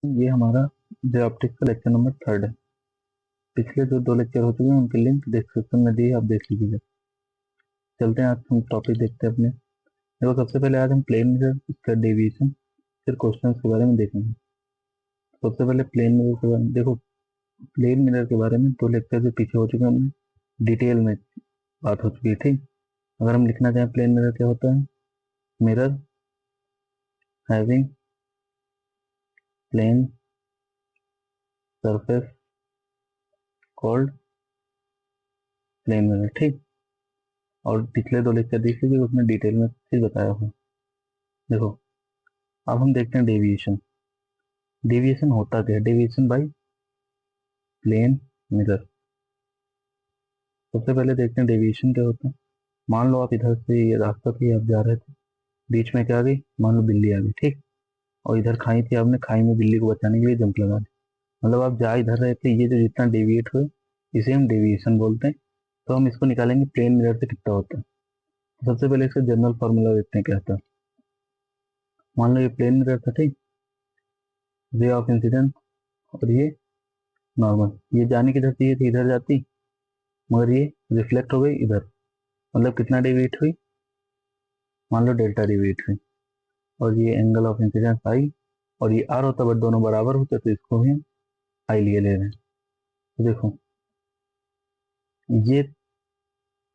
ये हमारा जे ऑप्टिक्स का लेक्चर नंबर 3 है। पिछले जो 2 लेक्चर हो चुके हैं उनकी लिंक डिस्क्रिप्शन में दी है, आप देख लीजिएगा। चलते हैं, आज हम टॉपिक देखते हैं अपने। देखो, सबसे पहले आज हम प्लेन मिरर, इसका डेविएशन, फिर क्वेश्चंस के बारे में देखेंगे। सबसे पहले प्लेन मिरर के बारे में देखो। प्लेन मिरर के बारे में 2 लेक्चर जो पीछे हो चुके हैं उनमें डिटेल में बात हो चुकी है, ठीक। अगर हम लिखना चाहें प्लेन मिरर क्या होता है, mirror having plane surface called plane mirror, ठीक। और पिछले 2 लेक्चर देख लीजिए, उसमें डिटेल में चीज बताया हुआ। देखो, अब हम देखते हैं डेविएशन। डेविएशन होता क्या है? Deviation by plane mirror. सबसे पहले देखते हैं डेविएशन क्या होता है। मान लो आप इधर से ये रास्ता थी, आप जा रहे थे, बीच में क्या आ गई, मान लो बिल्ली आ गई, ठीक। और इधर खाई थी, आपने खाई में बिल्ली को बचाने के लिए जंप लगा दी। मतलब आप जा इधर रहे थे, ये जो जितना डेविएट हुए इसे हम डेविएशन बोलते हैं। तो हम इसको निकालेंगे प्लेन मिरर से कितना होता है। तो सबसे पहले इसका जनरल फॉर्मूला देखते हैं क्या था। मान लो ये प्लेन मिरर था, ठीक। रे ऑफ इंसिडेंस और ये नॉर्मल, ये जाने किधर चाहिए थी, इधर जाती, मगर ये रिफ्लेक्ट हो गई इधर। मतलब कितना डेविएट हुई, मान लो डेल्टा डेविएट हुई। और ये एंगल ऑफ इंसिडेंस आई, और ये आर होता, बट दोनों बराबर होते तो इसको भी हम आई लिए ले रहे हैं। तो देखो, ये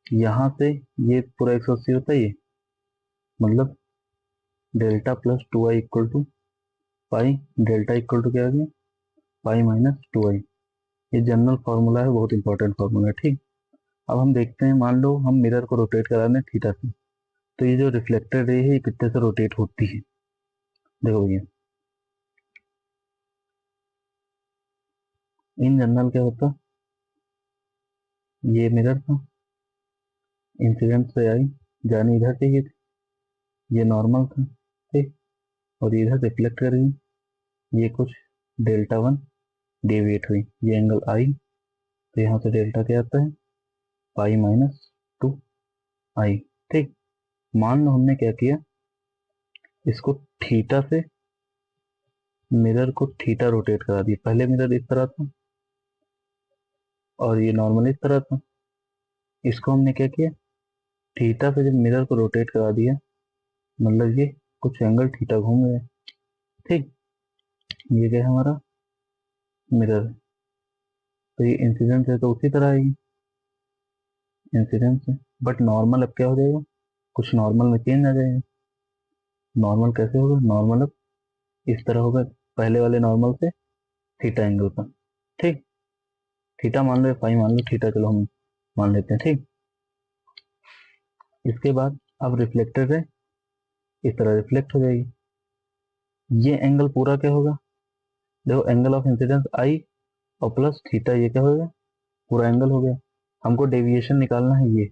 यहाँ से ये पूरा 180 होता है, ये मतलब delta plus 2i equal to pi. Delta equal to क्या आ गया, पाई माइनस 2i। ये जनरल फार्मूला है, बहुत इंपॉर्टेंट फार्मूला है, ठीक। अब हम देखते हैं, मान लो हम मिरर को रोटेट करा दें थीटा से, तो ये जो रिफ्लेक्टेड रे है ये कितने से रोटेट होती है। देखो ये इन जनरल क्या होता, ये मिरर था, इंसिडेंट से आई, जाने इधर चाहिए थी, ये नॉर्मल था, ठीक। और इधर रिफ्लेक्ट कर गई, ये कुछ डेल्टा 1 डेविएट हुई, ये एंगल आई। तो यहाँ से डेल्टा क्या आता है, पाई माइनस 2i, ठीक। मान लो हमने क्या किया, इसको थीटा से मिरर को थीटा रोटेट करा दिया। पहले मिरर इस तरह था और ये नॉर्मल इस तरह था। इसको हमने क्या किया, थीटा से जब मिरर को रोटेट करा दिया, मतलब ये कुछ एंगल थीटा घूम गया, ठीक। ये क्या है हमारा मिरर। तो ये इंसिडेंस है तो उसी तरह आएगी इंसिडेंस है, बट नॉर्मल अब क्या हो जाएगा, कुछ नॉर्मल में चेंज आ जाएगा। नॉर्मल कैसे होगा, नॉर्मल अब इस तरह होगा, पहले वाले नॉर्मल से थीटा एंगल का, ठीक। थीटा मान लो, फाई मान लो, थीटा चलो हम मान लेते हैं, ठीक। इसके बाद अब रिफ्लेक्टेड है, इस तरह रिफ्लेक्ट हो जाएगी। ये एंगल पूरा क्या होगा, देखो एंगल ऑफ इंसिडेंस आई और प्लस थीटा, ये क्या होगा, पूरा एंगल हो गया। हमको डेविएशन निकालना है ये,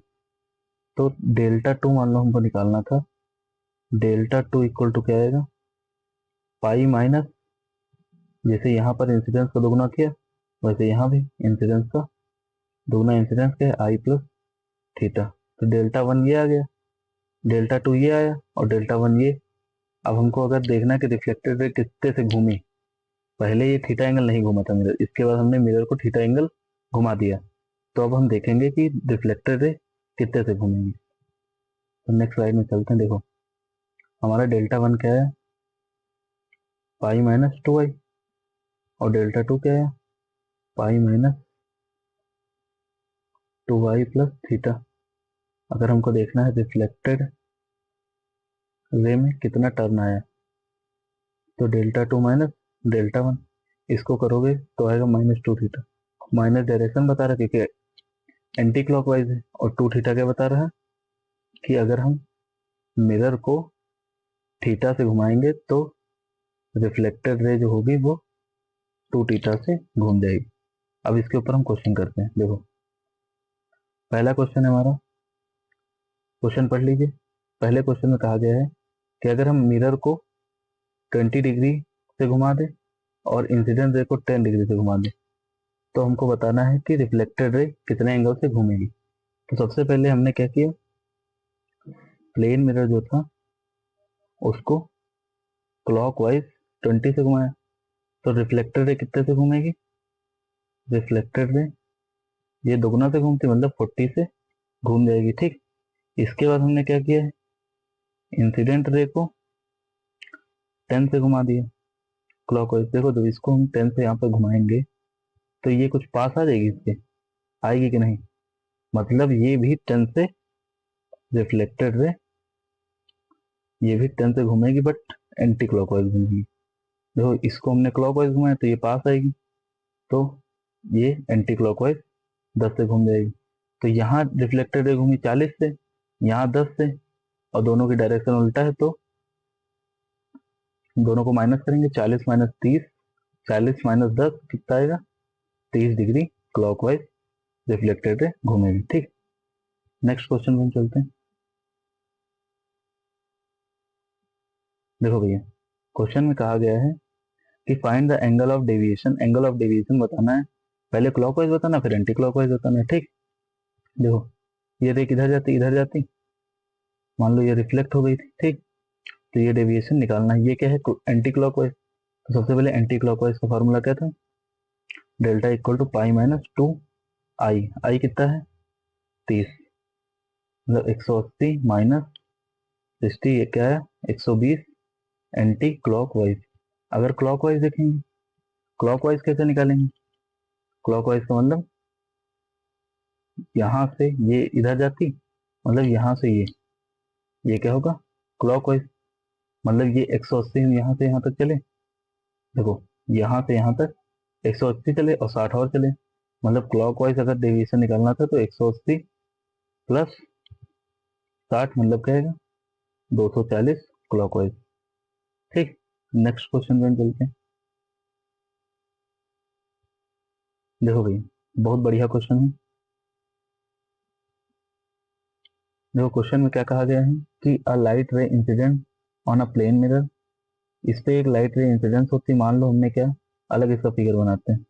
तो डेल्टा 2 मान लो हमको निकालना था। डेल्टा 2 इक्वल टू क्या आएगा, पाई माइनस, जैसे यहाँ पर इंसिडेंस का दोगुना किया वैसे यहाँ भी इंसिडेंस का दोगुना, इंसिडेंस क्या है, आई प्लस थीटा। तो डेल्टा 1 ये आ गया, डेल्टा 2 ये आया, और डेल्टा 1 ये। अब हमको अगर देखना है कि रिफ्लेक्टेड रे कितने से घूमी, पहले ये थीटा एंगल नहीं घूमा था मिरर, इसके बाद हमने मिरर को थीटा एंगल घुमा दिया। तो अब हम देखेंगे कि रिफ्लेक्टेड रे कितने से घूमेंगी। तो नेक्स्ट स्लाइड में चलते हैं। देखो, हमारा डेल्टा 1 क्या है, पाई माइनस 2i, और डेल्टा 2 क्या है, pi minus 2i plus theta. अगर हमको देखना है रिफ्लेक्टेड रे में कितना टर्न आया, तो डेल्टा 2 माइनस डेल्टा 1, इसको करोगे तो आएगा माइनस 2 थीटा। माइनस डायरेक्शन बता रहा है क्योंकि एंटी क्लॉकवाइज है, और 2 थीटा क्या बता रहा है कि अगर हम मिरर को थीटा से घुमाएंगे तो रिफ्लेक्टेड रे जो होगी वो 2 थीटा से घूम जाएगी। अब इसके ऊपर हम क्वेश्चन करते हैं। देखो, पहला क्वेश्चन है हमारा, क्वेश्चन पढ़ लीजिए। पहले क्वेश्चन में कहा गया है कि अगर हम मिरर को 20 डिग्री से घुमा दें और इंसिडेंट रे को 10 डिग्री से घुमा दें, तो हमको बताना है कि रिफ्लेक्टेड रे कितने एंगल से घूमेगी। तो सबसे पहले हमने क्या किया, प्लेन मिरर जो था उसको क्लॉकवाइज 20 से घुमाया। तो रिफ्लेक्टेड रे कितने से घूमेगी, रिफ्लेक्टेड रे ये दोगुना से घूमती मतलब 40 से घूम जाएगी। ठीक, इसके बाद हमने क्या किया है, इंसिडेंट रे को 10 से घुमा दिया क्लॉकवाइज। देखो जब इसको हम 10 से यहाँ पर घुमाएंगे तो ये कुछ पास आ जाएगी, इसके आएगी कि नहीं, मतलब ये भी 10 से रिफ्लेक्टेड रे, ये भी 10 से घूमेगी बट एंटी क्लॉकवाइज घूमेगी। देखो इसको हमने क्लॉकवाइज घुमाया तो ये पास आएगी, तो ये एंटी क्लॉकवाइज 10 से घूम जाएगी। तो यहाँ रिफ्लेक्टेड रे घूमी 40 से, यहाँ 10 से, और दोनों की डायरेक्शन उल्टा है तो दोनों को माइनस करेंगे, 40 माइनस 30, 40 माइनस 10 कितना आएगा, 30 डिग्री क्लॉकवाइज रिफ्लेक्टेड रे घूमेगी। ठीक, नेक्स्ट क्वेश्चन में चलते हैं। देखो भैया क्वेश्चन में कहा गया है कि find the angle of deviation, angle of deviation बताना है, पहले क्लॉकवाइज बताना फिर एंटी क्लॉकवाइज बताना है। ठीक, देखो ये रे किधर जाती, इधर जाती, मान लो ये रिफ्लेक्ट हो गई थी। ठीक, तो ये डेविएशन निकालना है, ये क्या है एंटी क्लॉकवाइज। तो सबसे पहले एंटी क्लॉकवाइज का फॉर्मूला क्या था, delta equal to pi minus 2 i, i कितना है 30, मतलब 180 माइनस 60, ये क्या है 120 एंटी क्लॉकवाइज। अगर क्लॉकवाइज देखेंगे, क्लॉकवाइज कैसे निकालेंगे, क्लॉकवाइज का मतलब यहाँ से ये इधर जाती, मतलब यहाँ से ये क्या होगा क्लॉकवाइज, मतलब ये 180 यहाँ से यहाँ तक चले, देखो यहाँ से यहाँ तक 180 चले और 60 और चले, मतलब क्लॉकवाइज अगर डेविएशन निकालना था तो 180 प्लस 60 मतलब क्या है 240 क्लॉकवाइज। ठीक, नेक्स्ट क्वेश्चन में चलते हैं। देखो भाई बहुत बढ़िया क्वेश्चन है। देखो क्वेश्चन में क्या कहा गया है कि a light ray incident on a plane mirror, इस पे एक लाइट रे इंसिडेंस होती है, मान लो हमने क्या अलग इसका फिगर बनाते हैं,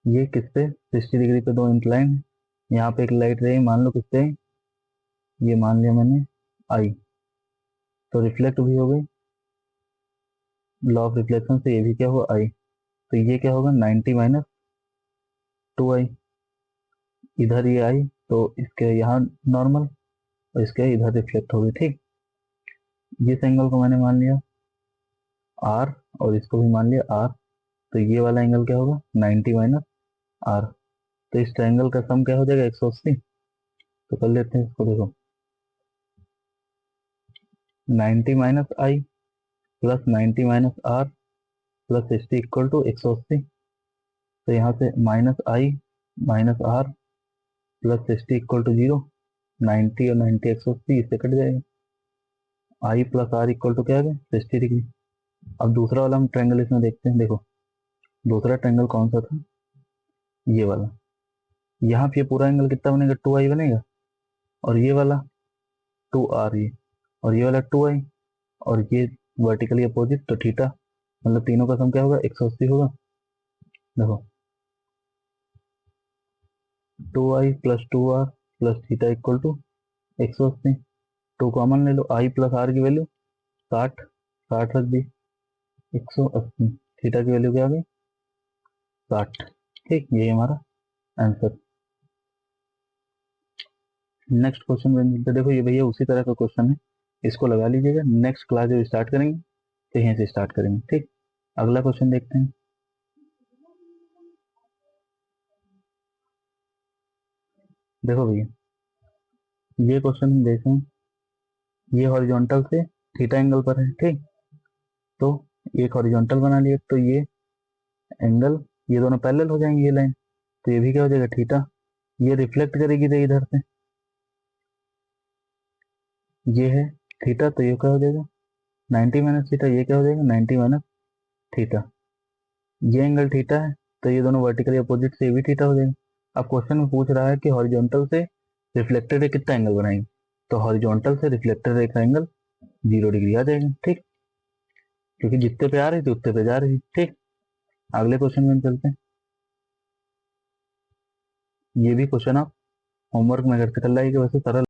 ये किस पे 60 डिग्री पे दो इंक्लाइन है, यहाँ पे एक लाइट रे मान लो किस पे, ये मान लिया मैंने आई, तो रिफ्लेक्ट भी हो गई, लॉ ऑफ रिफ्लेक्शन से ये भी क्या हुआ आई, तो ये क्या होगा 90 माइनस 2 आई, इधर ये आई तो इसके यहाँ नॉर्मल और इसके इधर रिफ्लेक्ट हो गई। ठीक, जिस एंगल को मैंने मान लिया आर और इसको भी मान लिया आर, तो ये वाला एंगल क्या होगा 90 माइनस आर, तो इस ट्रायंगल का सम क्या हो जाएगा 180। तो कर लेते हैं इसको, देखो 90 minus i plus 90 minus r plus 60 equal to 180, तो यहाँ से minus i minus r plus 60 equal to 0, 90 और 90 180 इससे कट जाएगा, i plus r equal to क्या है 60 डिग्री। अब दूसरा वाला हम ट्रायंगल इसमें देखते हैं। देखो दूसरा ट्रायंगल कौन सा था, ये वाला, यहाँ पे पूरा एंगल कितना बनेगा 2i बनेगा, और ये वाला 2r, ये और ये वाला 2i, और ये वर्टिकली अपोजिट तो थीटा, मतलब तीनों का सम क्या होगा 180 होगा। देखो 2i plus 2r plus theta equal to 180, 2 common ले लो, i प्लस r की वैल्यू 60, 60 रख दी, 180, थीटा की वैल्यू क्या आ गई 60। ठीक, ये हमारा आंसर। नेक्स्ट क्वेश्चन में मिलते, देखो ये भैया उसी तरह का क्वेश्चन है, इसको लगा लीजिएगा, नेक्स्ट क्लास जब स्टार्ट करेंगे तो यहीं से स्टार्ट करेंगे। ठीक, अगला क्वेश्चन देखते हैं। देखो भैया ये क्वेश्चन देखें, ये हॉरिजॉन्टल से थीटा एंगल पर है। ठीक, तो एक हॉरिजॉन्टल बना लिया, तो ये एंगल ये दोनों पैरेलल हो जाएंगे, ये लाइन, तो ये भी क्या हो जाएगा थीटा, ये रिफ्लेक्ट करेगी रे इधर से, ये है थीटा, तो ये क्या हो जाएगा 90 माइनस थीटा, ये क्या हो जाएगा 90 माइनस थीटा, ये एंगल थीटा है तो ये दोनों वर्टिकली अपोजिट से ये भी थीटा हो जाएगा। अब क्वेश्चन में पूछ रहा है कि हॉरिजॉन्टल से रिफ्लेक्टेड रे कितना एंगल बनाएंगे, तो हॉरिजॉन्टल से रिफ्लेक्टेड रे का एंगल 0 डिग्री आ जाएगा। ठीक, क्योंकि जितने पे आ रही थी उतने पे जा रही थी। ठीक, अगले क्वेश्चन में चलते हैं। ये भी क्वेश्चन आप होमवर्क में करके कर लाइएगा, वैसे सरल